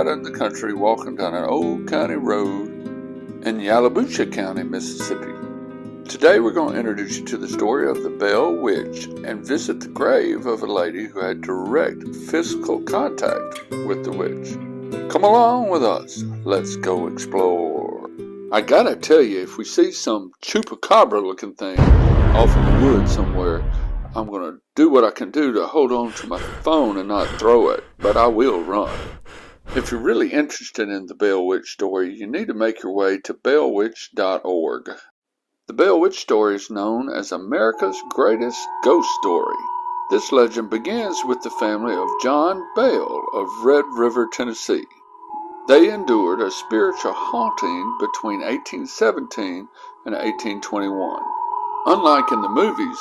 out in the country walking down an old county road in Yalobusha County, Mississippi. Today we're going to introduce you to the story of the Bell Witch and visit the grave of a lady who had direct physical contact with the witch. Come along with us. Let's go explore. I gotta tell you, if we see some chupacabra looking thing off in the woods somewhere, I'm going to do what I can do to hold on to my phone and not throw it, but I will run. If you're really interested in the Bell Witch story, you need to make your way to bellwitch.org. The Bell Witch story is known as America's greatest ghost story. This legend begins with the family of John Bell of Red River, Tennessee. They endured a spiritual haunting between 1817 and 1821. Unlike in the movies,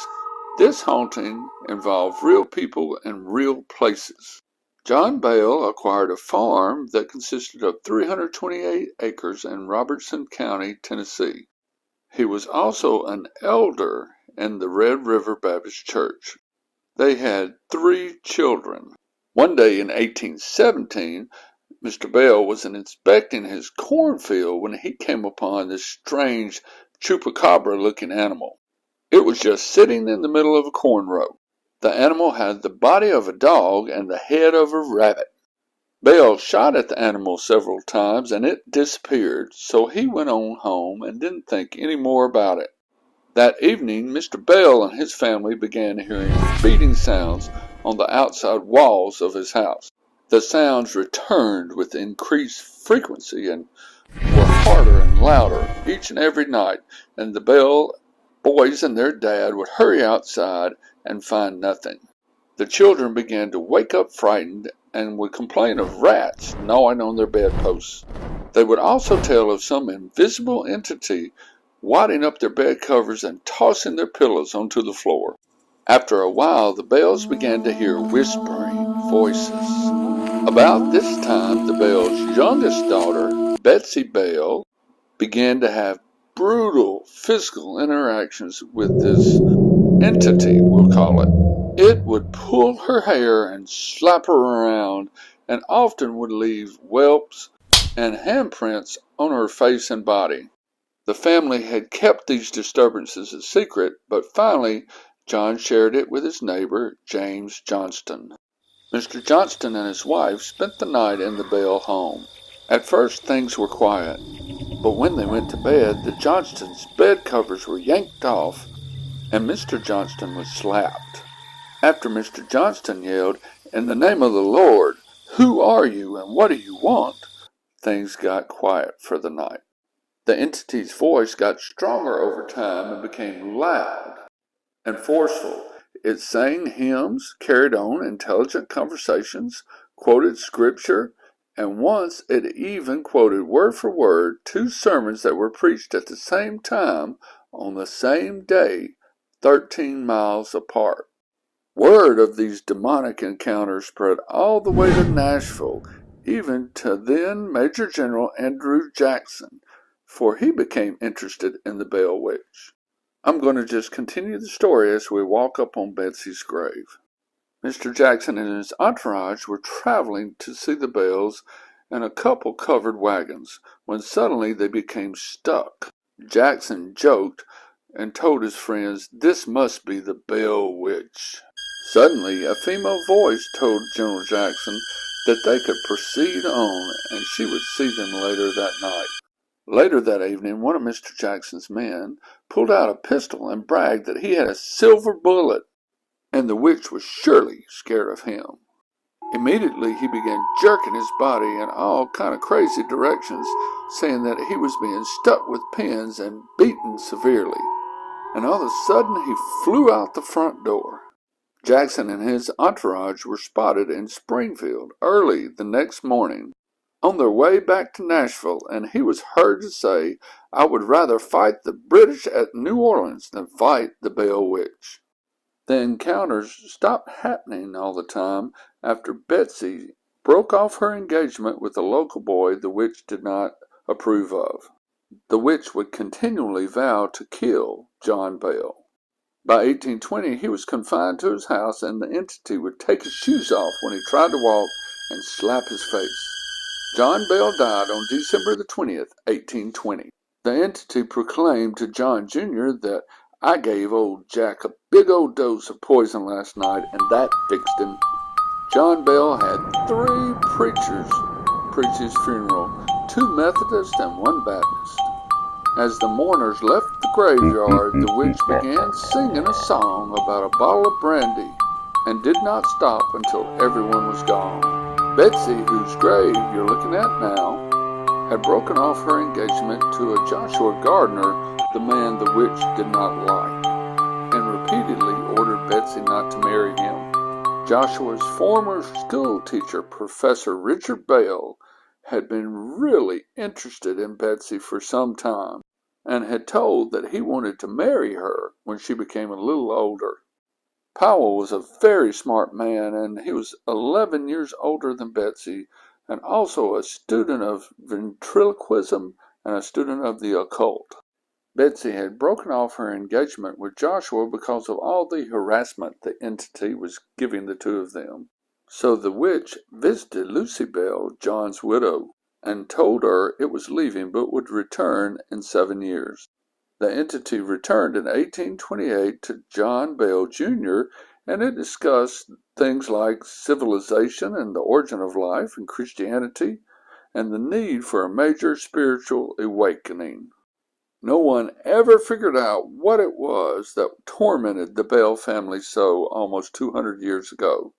this haunting involved real people and real places. John Bell acquired a farm that consisted of 328 acres in Robertson County, Tennessee. He was also an elder in the Red River Baptist Church. They had 3 children. One day in 1817, Mr. Bell was inspecting his cornfield when he came upon this strange chupacabra-looking animal. It was just sitting in the middle of a corn row. The animal had the body of a dog and the head of a rabbit. Bell shot at the animal several times and it disappeared, so he went on home and didn't think any more about it. That evening, Mr. Bell and his family began hearing beating sounds on the outside walls of his house. The sounds returned with increased frequency and were harder and louder each and every night, and the Bell boys and their dad would hurry outside and find nothing. The children began to wake up frightened and would complain of rats gnawing on their bedposts. They would also tell of some invisible entity wadding up their bed covers and tossing their pillows onto the floor. After a while, the Bells began to hear whispering voices. About this time, the Bells' youngest daughter, Betsy Bell, began to have brutal physical interactions with this entity, we'll call it. It would pull her hair and slap her around and often would leave whelps and handprints on her face and body. The family had kept these disturbances a secret, but finally John shared it with his neighbor, James Johnston. Mr. Johnston and his wife spent the night in the Bell home. At first things were quiet, but when they went to bed, the Johnstons' bed covers were yanked off and Mr. Johnston was slapped. After Mr. Johnston yelled, "In the name of the Lord, who are you and what do you want?" things got quiet for the night. The entity's voice got stronger over time and became loud and forceful. It sang hymns, carried on intelligent conversations, quoted scripture, and once it even quoted word for word 2 sermons that were preached at the same time on the same day, 13 miles apart. Word of these demonic encounters spread all the way to Nashville, even to then Major General Andrew Jackson, for he became interested in the Bell Witch. I'm going to just continue the story as we walk up on Betsy's grave. Mr. Jackson and his entourage were traveling to see the Bells in a couple covered wagons, when suddenly they became stuck. Jackson joked and told his friends this must be the Bell Witch. Suddenly, a female voice told General Jackson that they could proceed on and she would see them later that night. Later that evening, one of Mr. Jackson's men pulled out a pistol and bragged that he had a silver bullet, and the witch was surely scared of him. Immediately, he began jerking his body in all kind of crazy directions, saying that he was being stuck with pins and beaten severely. And all of a sudden, he flew out the front door. Jackson and his entourage were spotted in Springfield early the next morning, on their way back to Nashville, and he was heard to say, "I would rather fight the British at New Orleans than fight the Bell Witch." The encounters stopped happening all the time after Betsy broke off her engagement with a local boy the witch did not approve of. The witch would continually vow to kill John Bell. By 1820, he was confined to his house, and the entity would take his shoes off when he tried to walk and slap his face. John Bell died on December the 20th, 1820. The entity proclaimed to John Jr. that I gave old Jack a big old dose of poison last night and that fixed him. John Bell had 3 preachers preach his funeral, 2 Methodists and 1 Baptist. As the mourners left the graveyard, the witch began singing a song about a bottle of brandy and did not stop until everyone was gone. Betsy, whose grave you're looking at now, had broken off her engagement to a Joshua Gardner, the man the witch did not like, and repeatedly ordered Betsy not to marry him. Joshua's former school teacher, Professor Richard Bell, had been really interested in Betsy for some time and had told that he wanted to marry her when she became a little older. Powell was a very smart man, and he was 11 years older than Betsy, and also a student of ventriloquism and a student of the occult. Betsy had broken off her engagement with Joshua because of all the harassment the entity was giving the 2 of them. So the witch visited Lucy Bell, John's widow, and told her it was leaving but would return in 7 years. The entity returned in 1828 to John Bell Jr., and it discussed things like civilization and the origin of life and Christianity and the need for a major spiritual awakening. No one ever figured out what it was that tormented the Bell family so almost 200 years ago.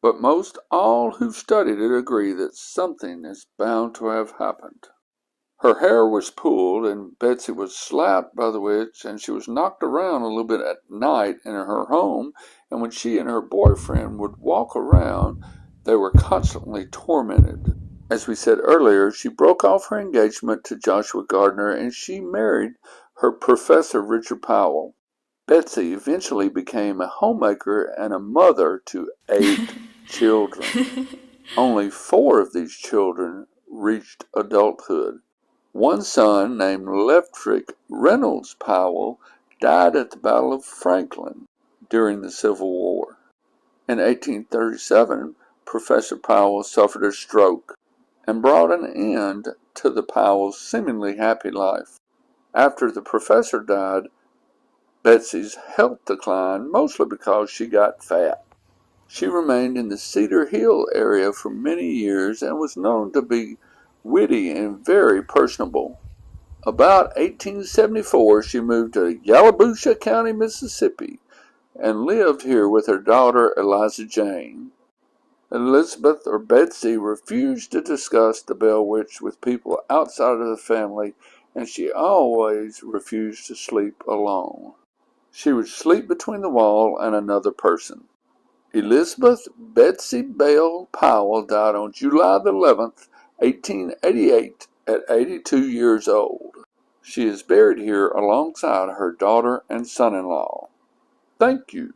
But most all who've studied it agree that something is bound to have happened. Her hair was pulled, and Betsy was slapped by the witch, and she was knocked around a little bit at night in her home, and when she and her boyfriend would walk around, they were constantly tormented. As we said earlier, she broke off her engagement to Joshua Gardner, and she married her Professor Richard Powell. Betsy eventually became a homemaker and a mother to 8 children. Only 4 of these children reached adulthood. One son, named Leftrick Reynolds Powell, died at the Battle of Franklin during the Civil War. In 1837, Professor Powell suffered a stroke and brought an end to the Powells' seemingly happy life. After the professor died, Betsy's health declined, mostly because she got fat. She remained in the Cedar Hill area for many years and was known to be witty and very personable. About 1874, she moved to Yalobusha County, Mississippi, and lived here with her daughter Eliza Jane. Elizabeth or Betsy refused to discuss the Bell Witch with people outside of the family, and she always refused to sleep alone. She would sleep between the wall and another person. Elizabeth Betsy Bell Powell died on July 11th, 1888, at 82 years old. She is buried here alongside her daughter and son-in-law. Thank you.